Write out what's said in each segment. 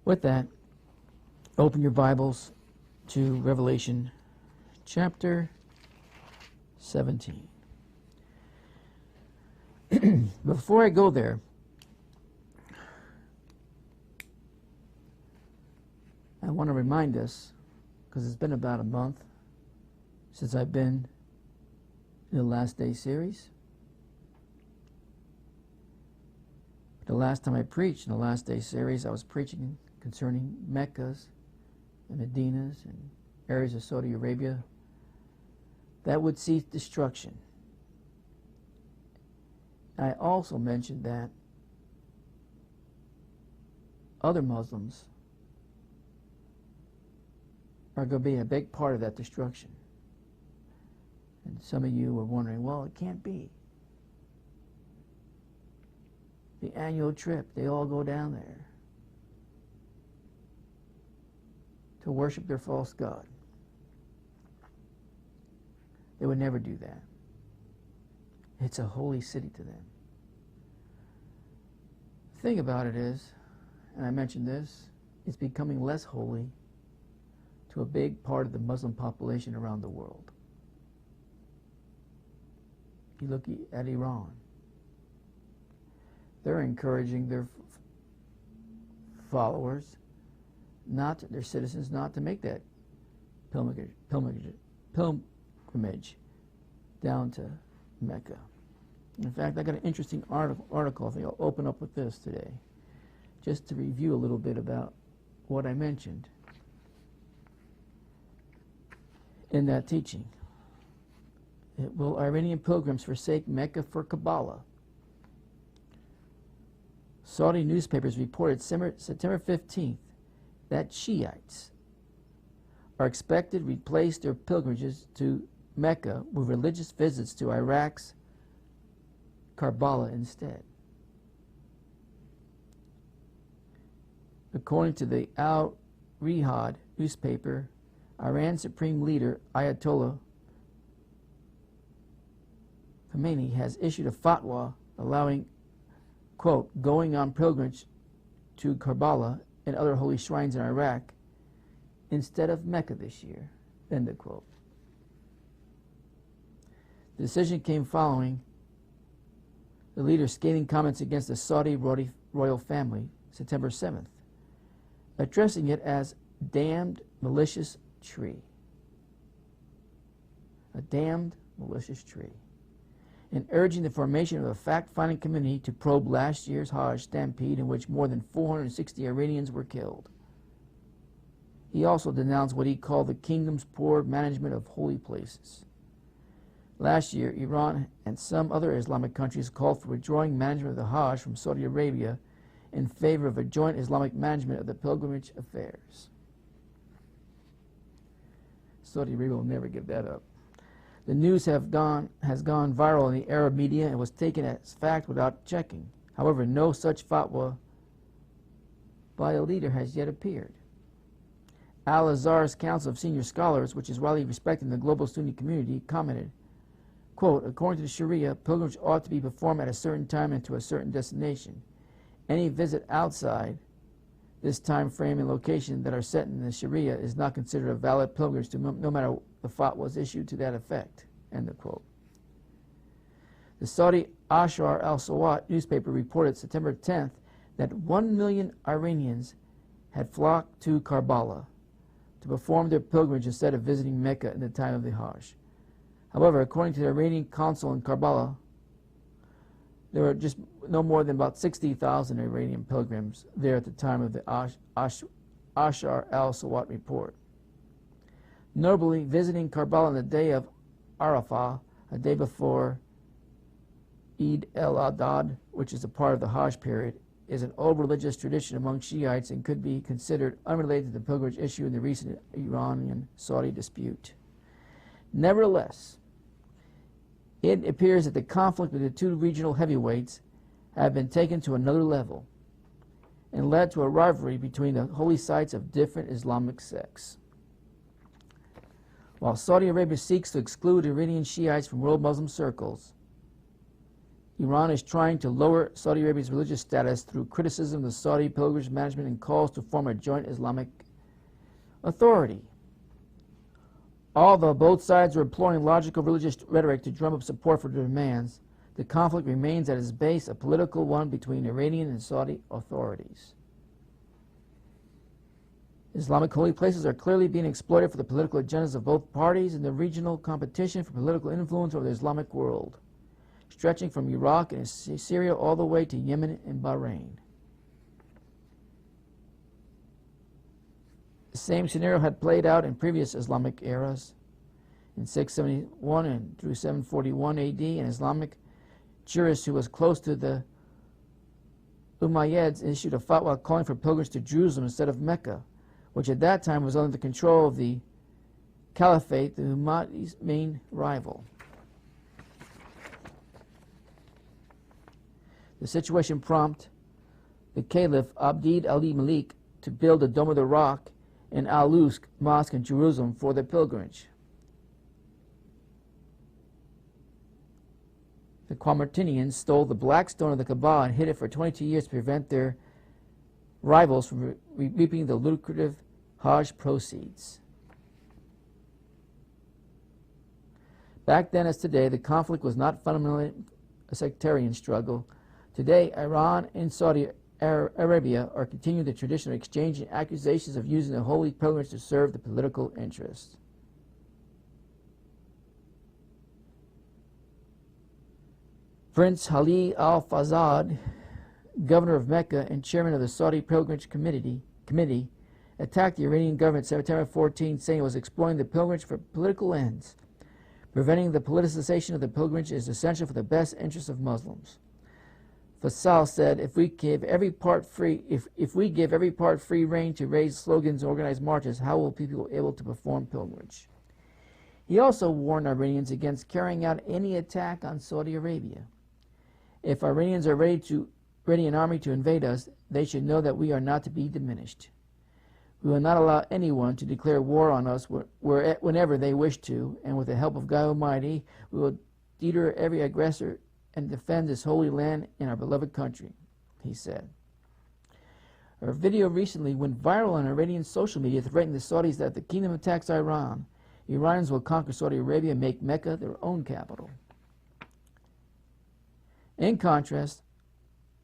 With that, open your Bibles to Revelation chapter 17. Before I go there, I want to remind us, because it's been about a month since I've been in the Last Day series. The last time I preached in the Last Day series, I was preaching concerning Meccas and Medinas and areas of Saudi Arabia that would see destruction. I also mentioned that other Muslims are going to be a big part of that destruction. And some of you were wondering, well, it can't be. The annual trip, they all go down there to worship their false god. They would never do that. It's a holy city to them. The thing about it is, and I mentioned this, it's becoming less holy to a big part of the Muslim population around the world. You look at Iran. They're encouraging their followers, their citizens, not to make that pilgrimage down to Mecca. In fact, I got an interesting article. I think I'll open up with this today, just to review a little bit about what I mentioned in that teaching. Will Iranian pilgrims forsake Mecca for Kabbalah? Saudi newspapers reported September 15th that Shiites are expected to replace their pilgrimages to Mecca with religious visits to Iraq's Karbala instead. According to the Al-Riyadh newspaper, Iran's supreme leader Ayatollah Khomeini has issued a fatwa allowing, quote, going on pilgrimage to Karbala and other holy shrines in Iraq instead of Mecca this year, end of quote. The decision came following the leader's scathing comments against the Saudi royal family September 7th, addressing it as damned malicious tree. A damned malicious tree. And urging the formation of a fact-finding committee to probe last year's Hajj stampede in which more than 460 Iranians were killed. He also denounced what he called the kingdom's poor management of holy places. Last year, Iran and some other Islamic countries called for withdrawing management of the Hajj from Saudi Arabia in favor of a joint Islamic management of the pilgrimage affairs. Saudi Arabia will never give that up. The news has gone viral in the Arab media and was taken as fact without checking. However, no such fatwa by a leader has yet appeared. Al-Azhar's Council of Senior Scholars, which is widely respected in the global Sunni community, commented, quote, according to the Sharia, pilgrimage ought to be performed at a certain time and to a certain destination. Any visit outside this time frame and location that are set in the Sharia is not considered a valid pilgrimage no matter the fatwa was issued to that effect, end of quote. The Saudi Ashar al-Sawat newspaper reported September 10th that 1 million Iranians had flocked to Karbala to perform their pilgrimage instead of visiting Mecca in the time of the Hajj. However, according to the Iranian consul in Karbala, there were just no more than about 60,000 Iranian pilgrims there at the time of the Ashar al-Sawat report. Notably, visiting Karbala on the day of Arafah, a day before Eid al-Adha, which is a part of the Hajj period, is an old religious tradition among Shiites and could be considered unrelated to the pilgrimage issue in the recent Iranian-Saudi dispute. Nevertheless, it appears that the conflict with the two regional heavyweights have been taken to another level and led to a rivalry between the holy sites of different Islamic sects. While Saudi Arabia seeks to exclude Iranian Shiites from world Muslim circles, Iran is trying to lower Saudi Arabia's religious status through criticism of the Saudi pilgrimage management and calls to form a joint Islamic authority. Although both sides are employing logical religious rhetoric to drum up support for their demands, the conflict remains at its base a political one between Iranian and Saudi authorities. Islamic holy places are clearly being exploited for the political agendas of both parties in the regional competition for political influence over the Islamic world, stretching from Iraq and Syria all the way to Yemen and Bahrain. The same scenario had played out in previous Islamic eras. In 671 and through 741 AD, an Islamic jurist who was close to the Umayyads issued a fatwa calling for pilgrims to Jerusalem instead of Mecca, which at that time was under the control of the Caliphate, the Umayyads' main rival. The situation prompted the Caliph Abd Ali Malik to build the Dome of the Rock and Al-Aqsa Mosque in Jerusalem for the pilgrimage. The Qamarians stole the black stone of the Kaaba and hid it for 22 years to prevent their rivals from reaping the lucrative Hajj proceeds. Back then as today, the conflict was not fundamentally a sectarian struggle. Today, Iran and Saudi Arabia are continuing the tradition of exchanging accusations of using the holy pilgrimage to serve the political interests. Prince Ali al-Fazad, governor of Mecca and chairman of the Saudi Pilgrimage Committee, attacked the Iranian government September 14, saying it was exploiting the pilgrimage for political ends. Preventing the politicization of the pilgrimage is essential for the best interests of Muslims. Faisal said, if we give every part free rein to raise slogans and organize marches, how will people be able to perform pilgrimage? He also warned Iranians against carrying out any attack on Saudi Arabia. If Iranians are ready an army to invade us, they should know that we are not to be diminished. We will not allow anyone to declare war on us whenever they wish to, and with the help of God Almighty, we will deter every aggressor and defend this holy land in our beloved country, he said. A video recently went viral on Iranian social media threatening the Saudis that if the kingdom attacks Iran, Iranians will conquer Saudi Arabia and make Mecca their own capital. In contrast,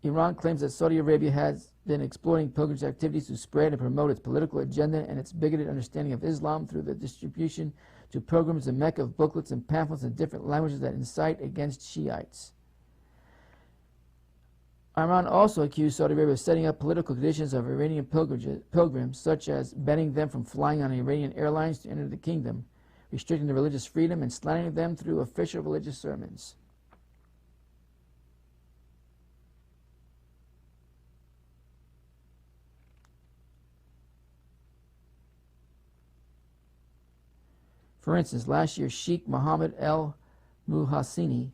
Iran claims that Saudi Arabia has been exploiting pilgrimage activities to spread and promote its political agenda and its bigoted understanding of Islam through the distribution to pilgrims in Mecca of booklets and pamphlets in different languages that incite against Shiites. Iran also accused Saudi Arabia of setting up political conditions of Iranian pilgrims, such as banning them from flying on Iranian airlines to enter the kingdom, restricting their religious freedom, and slandering them through official religious sermons. For instance, last year, Sheikh Mohammed al-Muhasini,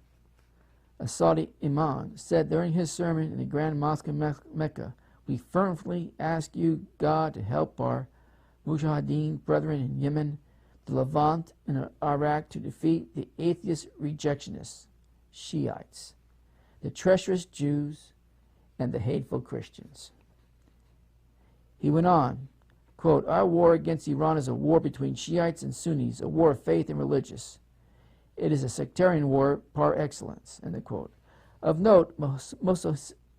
a Saudi imam, said during his sermon in the Grand Mosque in Mecca, "We firmly ask you, God, to help our Mujahideen brethren in Yemen, the Levant, and Iraq to defeat the atheist rejectionists, Shiites, the treacherous Jews, and the hateful Christians." He went on, quote, "Our war against Iran is a war between Shiites and Sunnis, a war of faith and religious. It is a sectarian war par excellence," end quote. Of note,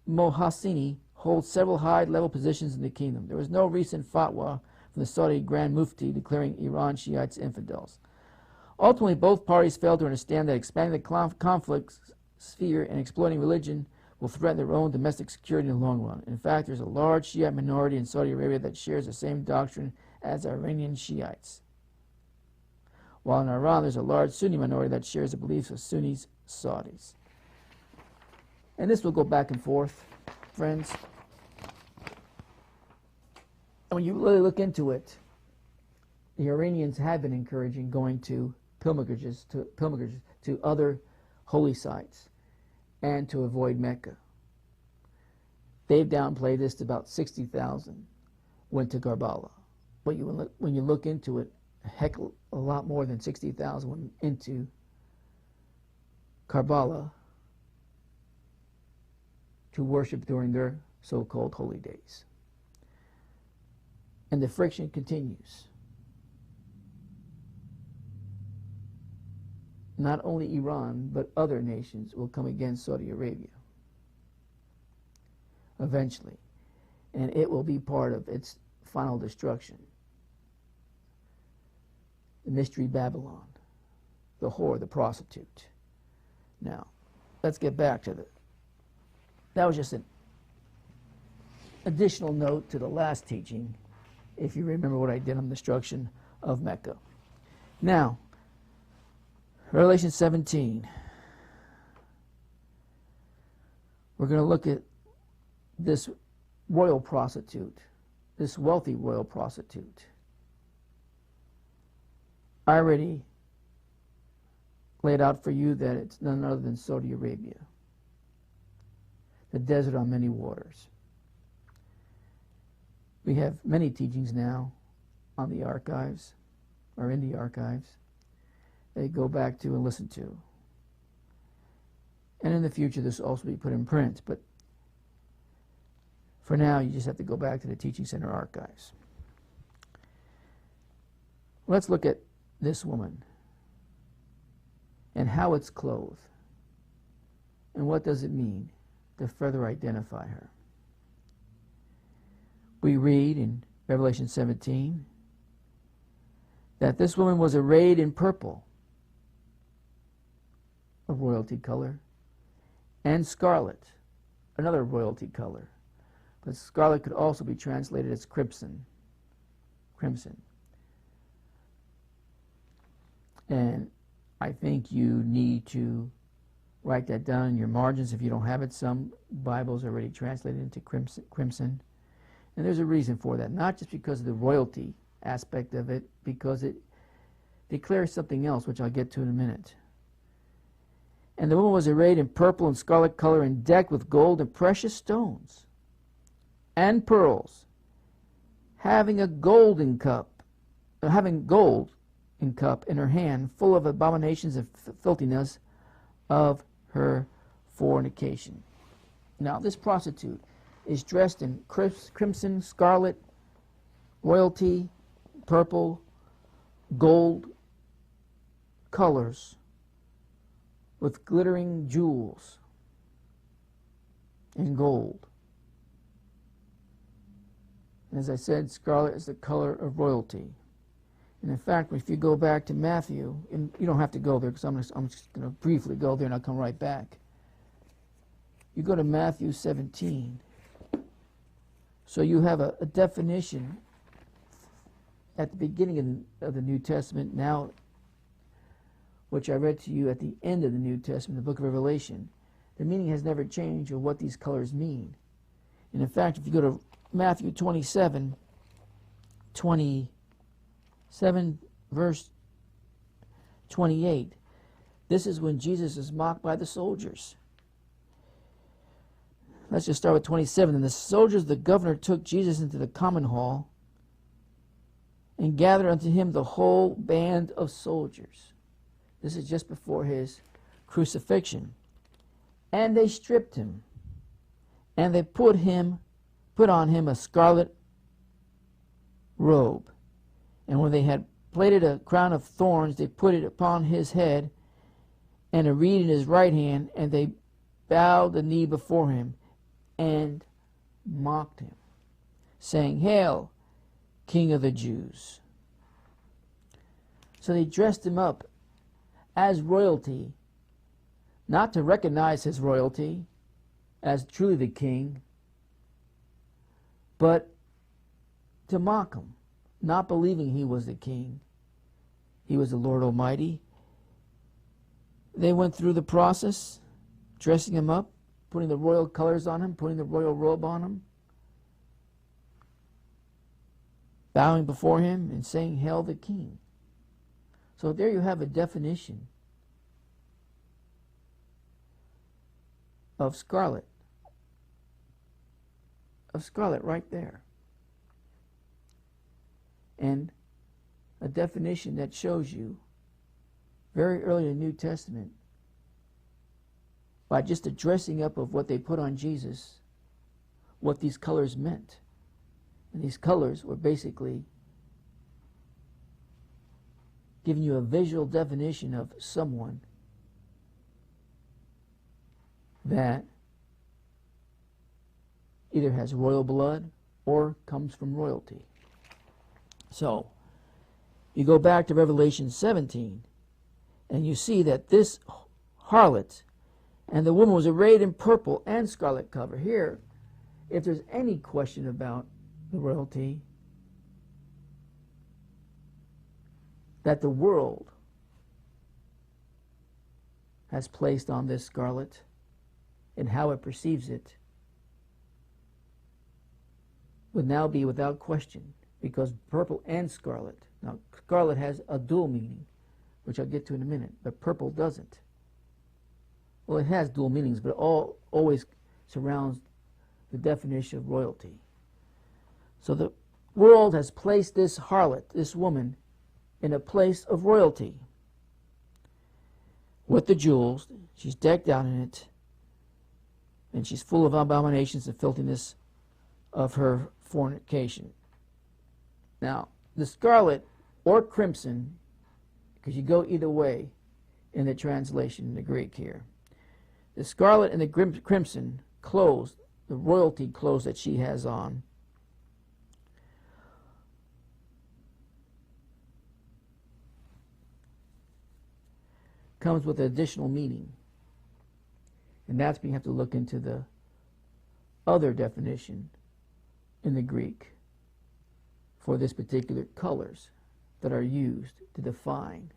Mohasini holds several high-level positions in the kingdom. There was no recent fatwa from the Saudi Grand Mufti declaring Iran Shiites infidels. Ultimately, both parties failed to understand that expanding the conflict sphere and exploiting religion will threaten their own domestic security in the long run. In fact, there's a large Shiite minority in Saudi Arabia that shares the same doctrine as Iranian Shiites, while in Iran there's a large Sunni minority that shares the beliefs of Sunnis, Saudis. And this will go back and forth, friends. And when you really look into it, the Iranians have been encouraging going to pilgrimages to other holy sites and to avoid Mecca. They've downplayed this to about 60,000 went to Karbala. But when you look into it, a lot more than 60,000 went into Karbala to worship during their so-called holy days. And the friction continues. Not only Iran, but other nations will come against Saudi Arabia eventually, and it will be part of its final destruction. The mystery Babylon, the whore, the prostitute. Now, let's get back to that was just an additional note to the last teaching, if you remember what I did on the destruction of Mecca. Now, Revelation 17. We're going to look at this royal prostitute, this wealthy royal prostitute. I already laid out for you that it's none other than Saudi Arabia, the desert on many waters. We have many teachings now on the archives, or in the archives, they go back to and listen to. And in the future, this will also be put in print. But for now, you just have to go back to the Teaching Center archives. Let's look at this woman and how it's clothed. And what does it mean to further identify her? We read in Revelation 17 that this woman was arrayed in purple, a royalty color, and scarlet, another royalty color. But scarlet could also be translated as crimson. And I think you need to write that down in your margins if you don't have it. Some Bibles are already translated into crimson. And there's a reason for that, not just because of the royalty aspect of it, because it declares something else, which I'll get to in a minute. And the woman was arrayed in purple and scarlet color and decked with gold and precious stones and pearls, having gold in cup in her hand, full of abominations and filthiness of her fornication. Now, this prostitute is dressed in crimson, scarlet, royalty, purple, gold colors with glittering jewels and gold. And as I said, scarlet is the color of royalty. And in fact, if you go back to Matthew, and you don't have to go there because I'm just going to briefly go there and I'll come right back. You go to Matthew 17. So you have a definition at the beginning of the New Testament, now, which I read to you at the end of the New Testament, the book of Revelation. The meaning has never changed of what these colors mean. And in fact, if you go to Matthew 27 verse 28, this is when Jesus is mocked by the soldiers. Let's just start with 27. And the soldiers of the governor took Jesus into the common hall and gathered unto him the whole band of soldiers. This is just before his crucifixion. And they stripped him, and they put on him a scarlet robe. And when they had plaited a crown of thorns, they put it upon his head, and a reed in his right hand, and they bowed the knee before him, and mocked him, saying, Hail, King of the Jews. So they dressed him up as royalty, not to recognize his royalty as truly the king, but to mock him, not believing he was the king. He was the Lord Almighty. They went through the process, dressing him up, putting the royal colors on him, putting the royal robe on him, bowing before him and saying, Hail the King. So there you have a definition of scarlet. Of scarlet right there. And a definition that shows you very early in the New Testament by just the dressing up of what they put on Jesus, what these colors meant. And these colors were basically giving you a visual definition of someone that either has royal blood or comes from royalty. So, you go back to Revelation 17, and you see that this harlot and the woman was arrayed in purple and scarlet cover. Here, if there's any question about the royalty that the world has placed on this scarlet and how it perceives it, would now be without question, because purple and scarlet. Now, scarlet has a dual meaning, which I'll get to in a minute, but purple doesn't. Well, it has dual meanings, but it always surrounds the definition of royalty. So the world has placed this harlot, this woman, in a place of royalty. With the jewels, she's decked out in it, and she's full of abominations and filthiness of her fornication. Now, the scarlet or crimson, because you go either way in the translation in the Greek here. The scarlet and the crimson clothes, the royalty clothes that she has on, comes with an additional meaning. And that's when you have to look into the other definition in the Greek for this particular colors that are used to define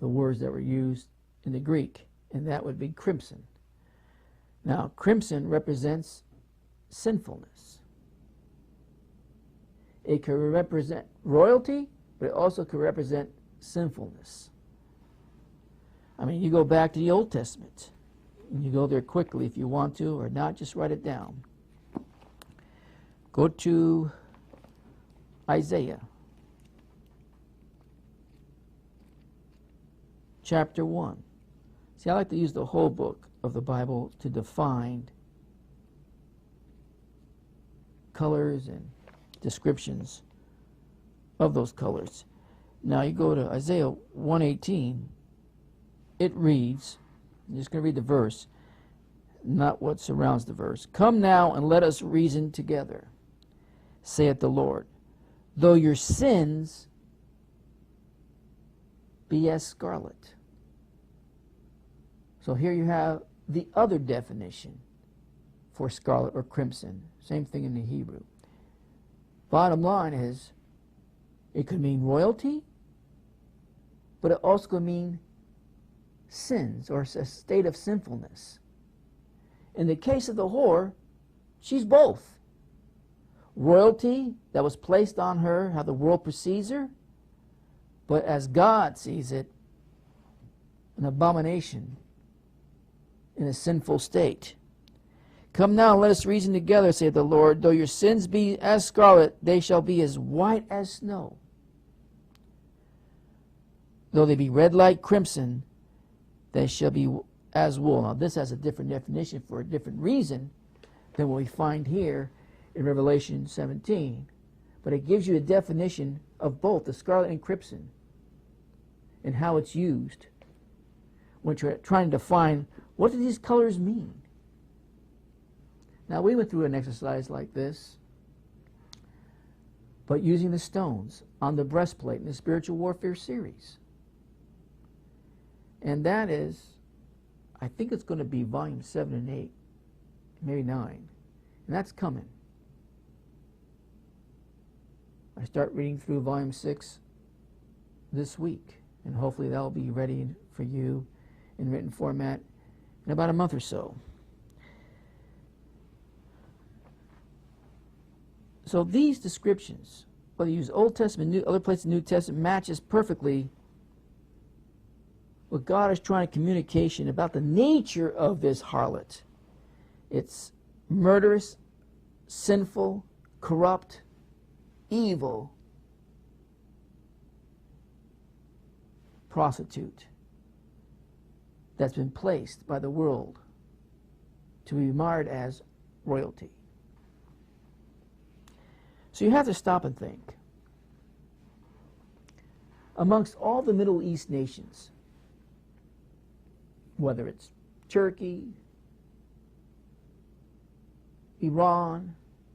the words that were used in the Greek, and that would be crimson. Now, crimson represents sinfulness. It can represent royalty, but it also can represent sinfulness. I mean, you go back to the Old Testament, and you go there quickly if you want to, or not, just write it down. Go to Isaiah chapter 1. See, I like to use the whole book of the Bible to define colors and descriptions of those colors. Now you go to Isaiah 1:18. It reads, I'm just going to read the verse, not what surrounds the verse. Come now and let us reason together, saith the Lord. Though your sins be as scarlet. So here you have the other definition for scarlet or crimson. Same thing in the Hebrew. Bottom line is, it could mean royalty, but it also could mean sins or a state of sinfulness. In the case of the whore, she's both. Royalty that was placed on her, how the world perceives her, but as God sees it, an abomination in a sinful state. Come now, let us reason together, saith the Lord. Though your sins be as scarlet, they shall be as white as snow. Though they be red like crimson, they shall be as wool. Now, this has a different definition for a different reason than what we find here in Revelation 17. But it gives you a definition of both the scarlet and crimson and how it's used when you're trying to define what do these colors mean. Now, we went through an exercise like this, but using the stones on the breastplate in the Spiritual Warfare series. And that is, I think it's going to be volume 7 and 8, maybe 9. And that's coming. I start reading through volume 6 this week, and hopefully that'll be ready for you in written format in about a month or so. So these descriptions, whether you use Old Testament, other places in the New Testament, matches perfectly what God is trying to communication about the nature of this harlot. It's murderous, sinful, corrupt, evil prostitute that's been placed by the world to be marred as royalty. So you have to stop and think. Amongst all the Middle East nations, whether it's Turkey, Iran,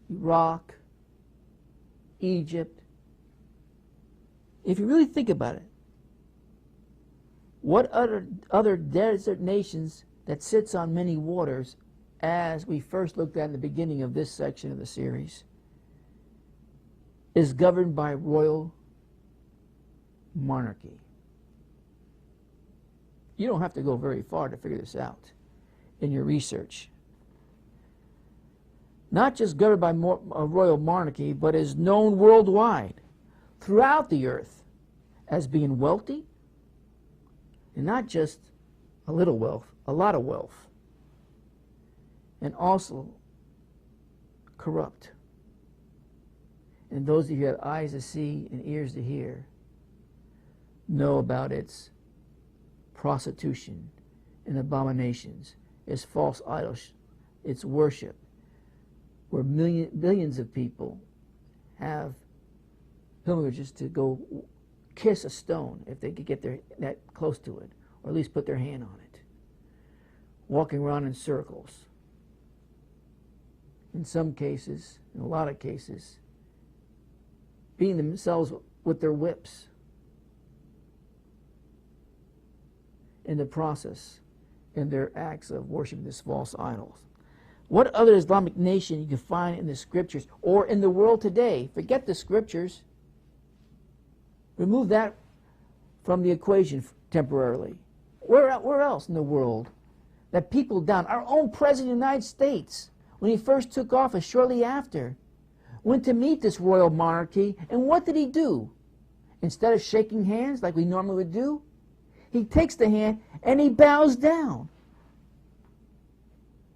Iraq, Egypt, if you really think about it, what other desert nations that sits on many waters, as we first looked at in the beginning of this section of the series, is governed by royal monarchy? You don't have to go very far to figure this out in your research. Not just governed by a royal monarchy, but is known worldwide, throughout the earth, as being wealthy, and not just a little wealth, a lot of wealth, and also corrupt. And those of you who have eyes to see and ears to hear know about its prostitution and abominations, its false idols, its worship, where billions of people have pilgrimages to go kiss a stone if they could get that close to it, or at least put their hand on it, walking around in circles. In some cases, in a lot of cases, beating themselves with their whips in the process, in their acts of worshiping this false idols. What other Islamic nation you can find in the scriptures or in the world today? Forget the scriptures. Remove that from the equation temporarily. Where else in the world that people down, our own President of the United States, when he first took office shortly after, went to meet this royal monarchy, and what did he do? Instead of shaking hands like we normally would do, he takes the hand and he bows down.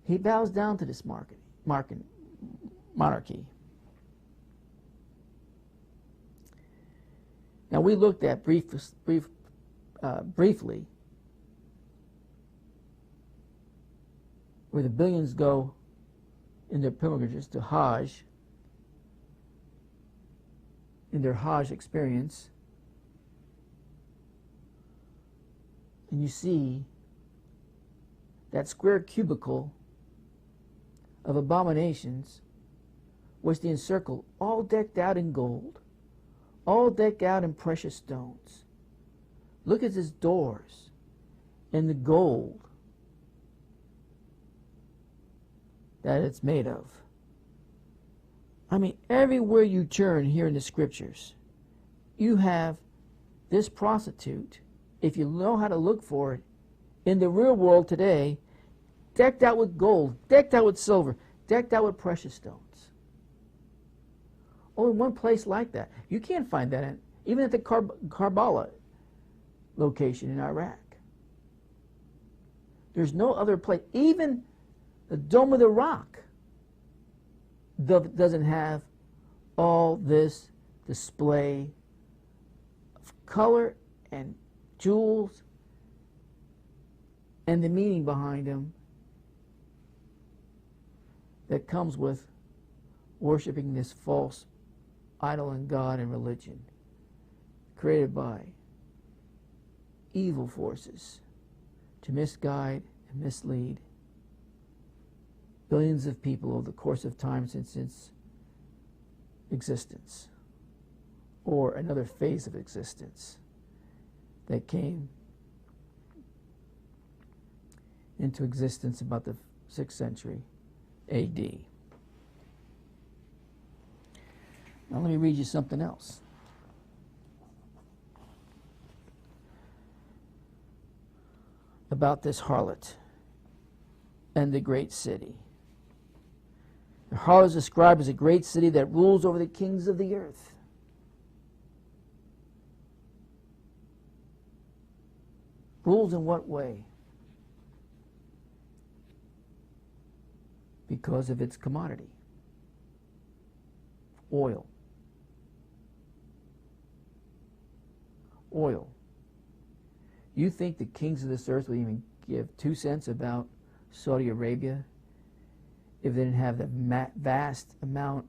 He bows down to this monarchy. Now, we looked at briefly where the billions go in their pilgrimages to Hajj, in their Hajj experience. And you see that square cubicle of abominations which they encircle, all decked out in gold, all decked out in precious stones. Look at his doors and the gold that it's made of. I mean, everywhere you turn here in the scriptures, you have this prostitute, if you know how to look for it, in the real world today, decked out with gold, decked out with silver, decked out with precious stones. Only one place like that. You can't find that even at the Karbala location in Iraq. There's no other place. Even the Dome of the Rock doesn't have all this display of color and jewels and the meaning behind them that comes with worshiping this false idol and God and religion created by evil forces to misguide and mislead billions of people over the course of time since its existence, or another phase of existence that came into existence about the 6th century AD. Now let me read you something else. About this harlot and the great city. The harlot is described as a great city that rules over the kings of the earth. Rules in what way? Because of its commodity. Oil. Oil. You think the kings of this earth would even give 2 cents about Saudi Arabia if they didn't have the vast amount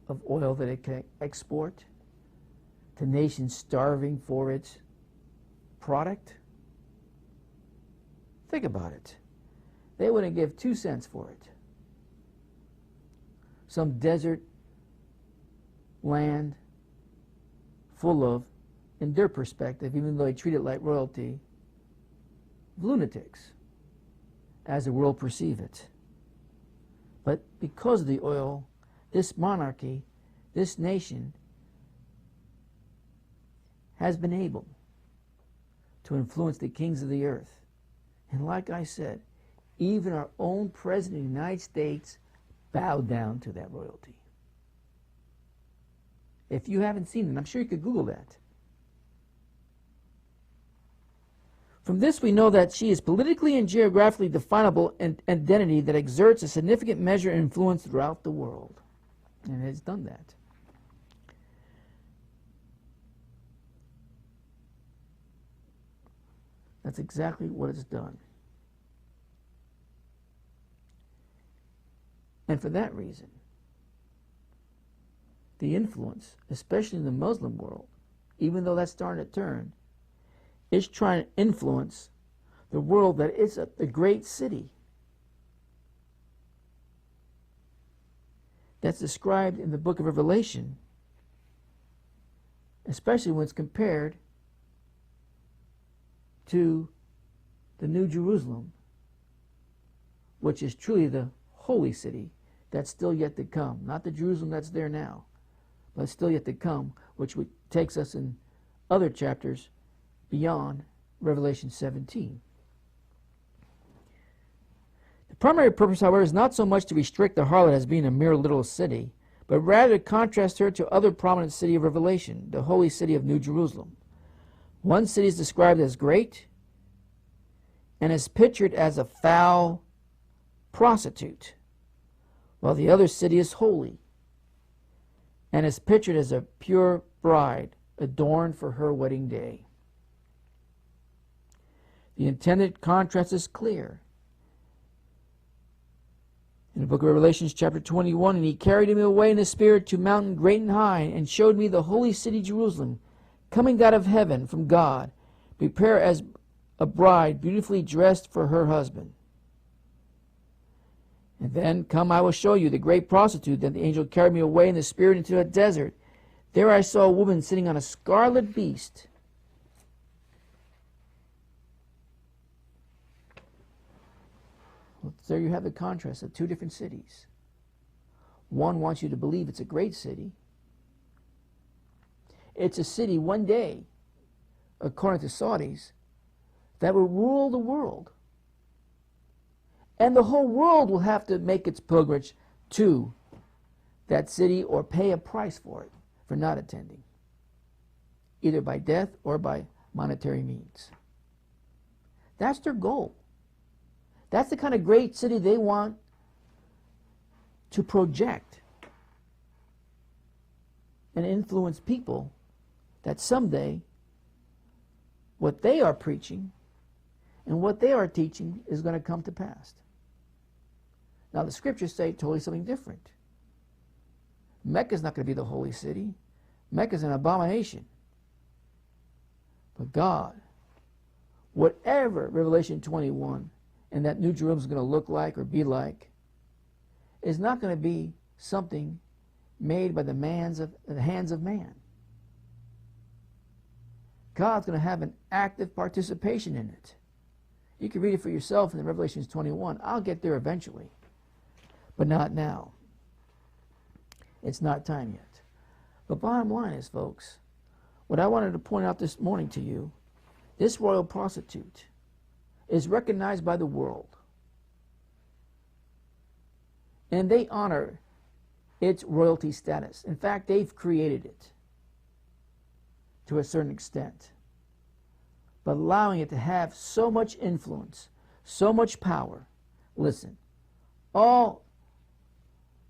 of oil that it can export to nations starving for its product? Think about it. They wouldn't give 2 cents for it. Some desert land full of, in their perspective, even though they treat it like royalty, lunatics, as the world perceive it. But because of the oil, this monarchy, this nation, has been able to influence the kings of the earth. And like I said, even our own President of the United States bowed down to that royalty. If you haven't seen it, I'm sure you could Google that. From this we know that she is politically and geographically definable identity that exerts a significant measure of influence throughout the world. And it has done that. That's exactly what it's done. And for that reason, the influence, especially in the Muslim world, even though that's starting to turn, is trying to influence the world that it's a great city that's described in the book of Revelation, especially when it's compared to the New Jerusalem, which is truly the holy city that's still yet to come. Not the Jerusalem that's there now, but still yet to come, which takes us in other chapters beyond Revelation 17. The primary purpose, however, is not so much to restrict the harlot as being a mere little city, but rather to contrast her to other prominent city of Revelation, the holy city of New Jerusalem. One city is described as great and is pictured as a foul prostitute, while the other city is holy and is pictured as a pure bride adorned for her wedding day. The intended contrast is clear. In the book of Revelation, chapter 21, and he carried me away in the spirit to a mountain great and high, and showed me the holy city Jerusalem, coming out of heaven from God, prepared as a bride beautifully dressed for her husband. And then, come, I will show you the great prostitute. Then the angel carried me away in the spirit into a desert. There I saw a woman sitting on a scarlet beast. Well, there you have the contrast of 2 different cities. One wants you to believe it's a great city. It's a city one day, according to Saudis, that will rule the world. And the whole world will have to make its pilgrimage to that city or pay a price for it for not attending, either by death or by monetary means. That's their goal. That's the kind of great city they want to project and influence people, that someday what they are preaching and what they are teaching is going to come to pass. Now the scriptures say totally something different. Mecca is not going to be the holy city. Mecca is an abomination. But God, whatever Revelation 21 and that New Jerusalem is going to look like or be like, is not going to be something made by the hands of man. God's going to have an active participation in it. You can read it for yourself in the Revelation 21. I'll get there eventually, but not now. It's not time yet. But bottom line is, folks, what I wanted to point out this morning to you, this royal prostitute is recognized by the world. And they honor its royalty status. In fact, they've created it to a certain extent. But allowing it to have so much influence, so much power. Listen, all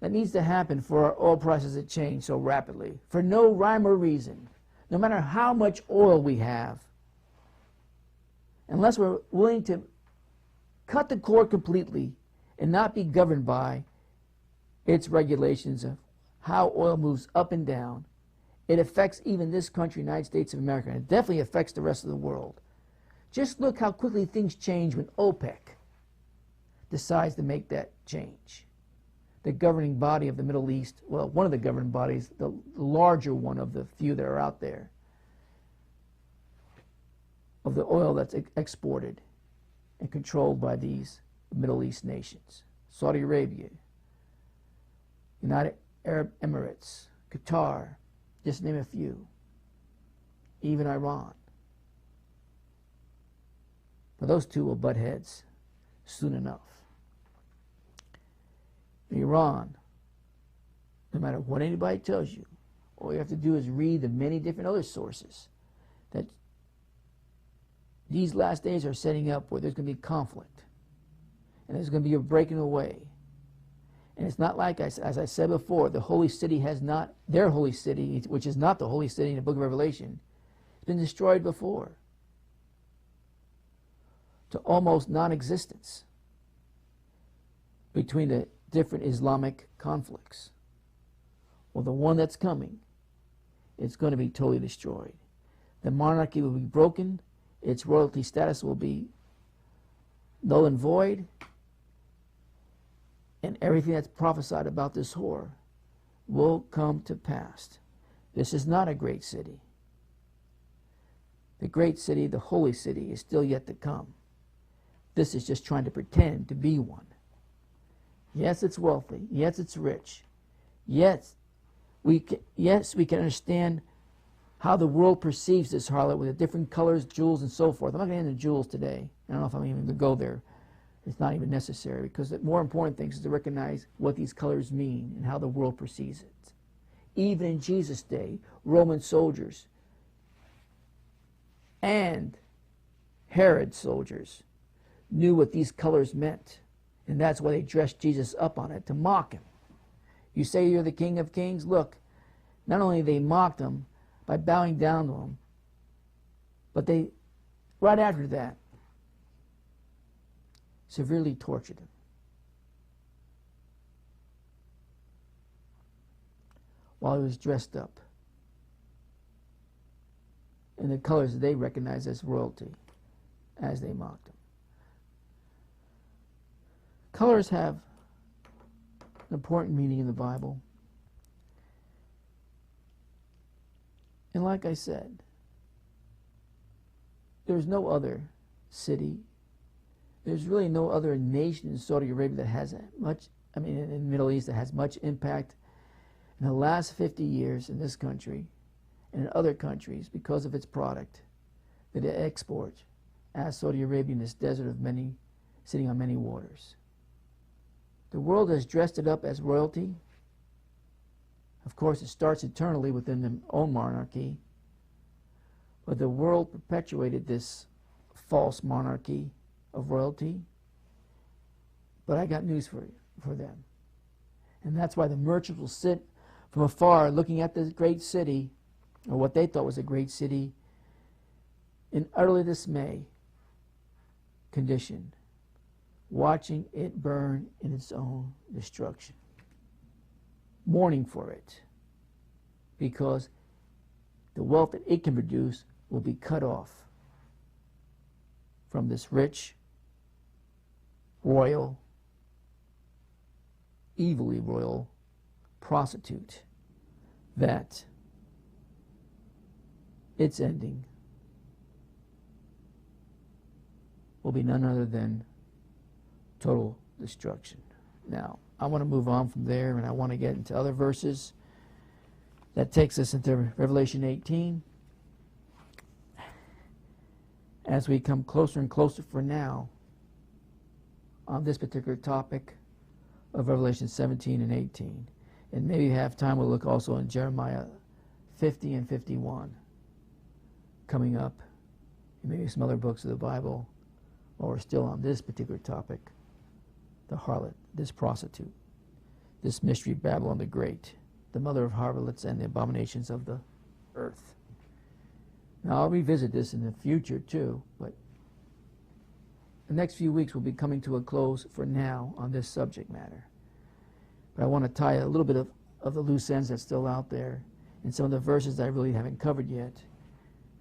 that needs to happen for our oil prices to change so rapidly, for no rhyme or reason, no matter how much oil we have, unless we're willing to cut the cord completely and not be governed by its regulations of how oil moves up and down. It affects even this country, United States of America, and it definitely affects the rest of the world. Just look how quickly things change when OPEC decides to make that change. The governing body of the Middle East, well, one of the governing bodies, the larger one of the few that are out there, of the oil that's exported and controlled by these Middle East nations. Saudi Arabia, United Arab Emirates, Qatar, just name a few. Even Iran. But those two will butt heads soon enough. Iran, no matter what anybody tells you, all you have to do is read the many different other sources that these last days are setting up where there's going to be conflict. And there's going to be a breaking away. And it's not like, as I said before, the holy city has not, their holy city, which is not the holy city in the book of Revelation, has been destroyed before to almost non-existence between the different Islamic conflicts. Well, the one that's coming, it's going to be totally destroyed. The monarchy will be broken. Its royalty status will be null and void. And everything that's prophesied about this whore will come to pass. This is not a great city. The great city, the holy city, is still yet to come. This is just trying to pretend to be one. Yes, it's wealthy. Yes, it's rich. Yes, we can understand how the world perceives this harlot with the different colors, jewels, and so forth. I'm not going to get into jewels today. I don't know if I'm even going to go there. It's not even necessary, because the more important thing is to recognize what these colors mean and how the world perceives it. Even in Jesus' day, Roman soldiers and Herod's soldiers knew what these colors meant, and that's why they dressed Jesus up on it, to mock him. You say you're the King of Kings? Look, not only they mocked him by bowing down to him, but they, right after that, severely tortured him. While he was dressed up in the colors that they recognized as royalty, as they mocked him. Colors have an important meaning in the Bible. And like I said, there's no other city, there's really no other nation in Saudi Arabia that has much, in the Middle East, that has much impact in the last 50 years in this country and in other countries because of its product that it exports as Saudi Arabia in this desert of many, sitting on many waters. The world has dressed it up as royalty. Of course, it starts eternally within their own monarchy, but the world perpetuated this false monarchy of royalty. But I got news for them. And that's why the merchants will sit from afar looking at this great city, or what they thought was a great city, in utterly dismay condition, watching it burn in its own destruction, mourning for it, because the wealth that it can produce will be cut off from this rich, royal, evilly royal prostitute, that its ending will be none other than total destruction. Now, I want to move on from there, and I want to get into other verses. That takes us into Revelation 18. As we come closer and closer for now on this particular topic of Revelation 17 and 18. And maybe have time, we'll look also in Jeremiah 50 and 51 coming up, and maybe some other books of the Bible, while we're still on this particular topic, the harlot, this prostitute, this mystery Babylon the Great, the mother of harlots and the abominations of the earth. Now, I'll revisit this in the future too, but the next few weeks will be coming to a close for now on this subject matter. But I want to tie a little bit of the loose ends that's still out there and some of the verses that I really haven't covered yet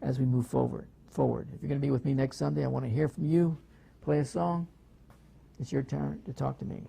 as we move forward. If you're going to be with me next Sunday, I want to hear from you. Play a song. It's your turn to talk to me.